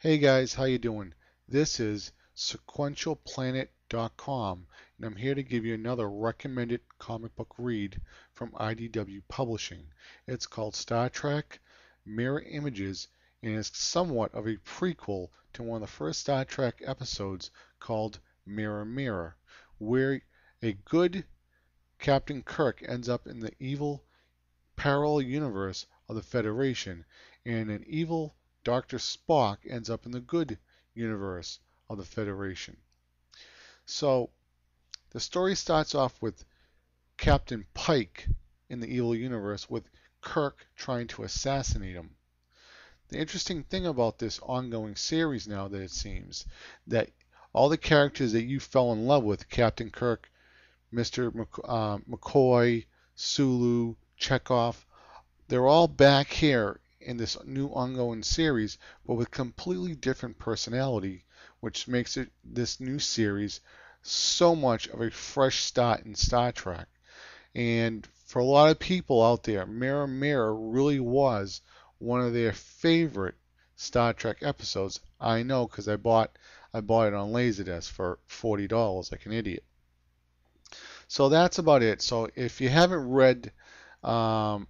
Hey guys, how you doing? This is sequentialplanet.com and I'm here to give you another recommended comic book read from IDW Publishing. It's called Star Trek Mirror Images and it's somewhat of a prequel to one of the first Star Trek episodes called Mirror Mirror, where a good Captain Kirk ends up in the evil parallel universe of the Federation, and an evil Dr. Spock ends up in the good universe of the Federation. So the story starts off with Captain Pike in the evil universe with Kirk trying to assassinate him. The interesting thing about this ongoing series now that it seems that all the characters that you fell in love with, Captain Kirk, Mr. McCoy, Sulu, Chekhov, they're all back here in this new ongoing series, but with completely different personality, which makes this new series so much of a fresh start in Star Trek. And for a lot of people out there, Mirror Mirror really was one of their favorite Star Trek episodes. I know because I bought it on Laserdisc for $40 like an idiot. So that's about it. So if you haven't read um,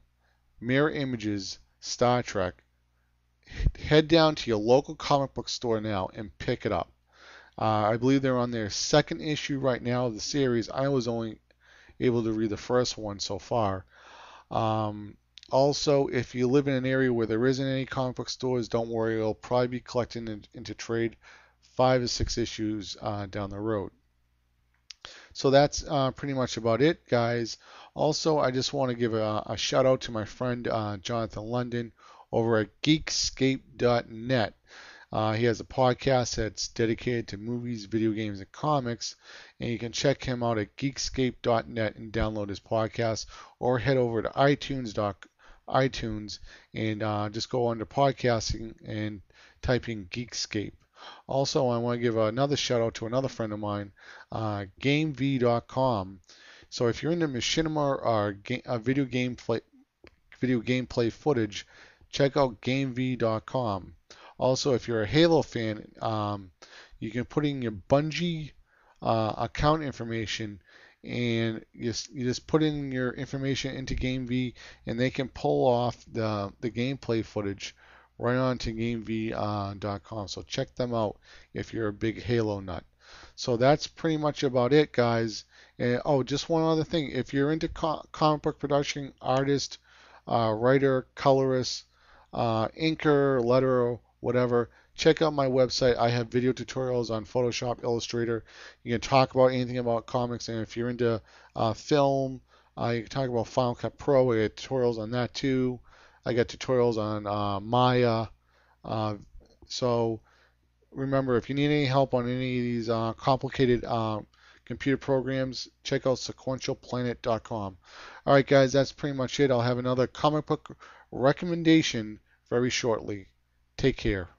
Mirror Images Star Trek, head down to your local comic book store now and pick it up. I believe they're on their second issue right now of the series. I was only able to read the first one so far. Also, if you live in an area where there isn't any comic book stores, don't worry, it'll probably be collecting into trade 5 or 6 issues down the road. So that's pretty much about it, guys. Also, I just want to give a shout out to my friend Jonathan London over at Geekscape.net. He has a podcast that's dedicated to movies, video games, and comics, and you can check him out at Geekscape.net and download his podcast, or head over to iTunes and just go under podcasting and type in Geekscape. Also, I want to give another shout out to another friend of mine, GameV.com. So if you're into machinima or video gameplay footage, check out GameV.com. Also, if you're a Halo fan, you can put in your Bungie account information, and you just put in your information into GameV, and they can pull off the gameplay footage right on to GameV.com. So check them out if you're a big Halo nut. So that's pretty much about it, guys. And, oh, just one other thing. If you're into comic book production, artist, writer, colorist, inker, letterer, whatever, check out my website. I have video tutorials on Photoshop, Illustrator. You can talk about anything about comics, and if you're into film, you can talk about Final Cut Pro. I got tutorials on that too. I got tutorials on Maya. So remember, if you need any help on any of these complicated computer programs, check out sequentialplanet.com. All right, guys, that's pretty much it. I'll have another comic book recommendation very shortly. Take care.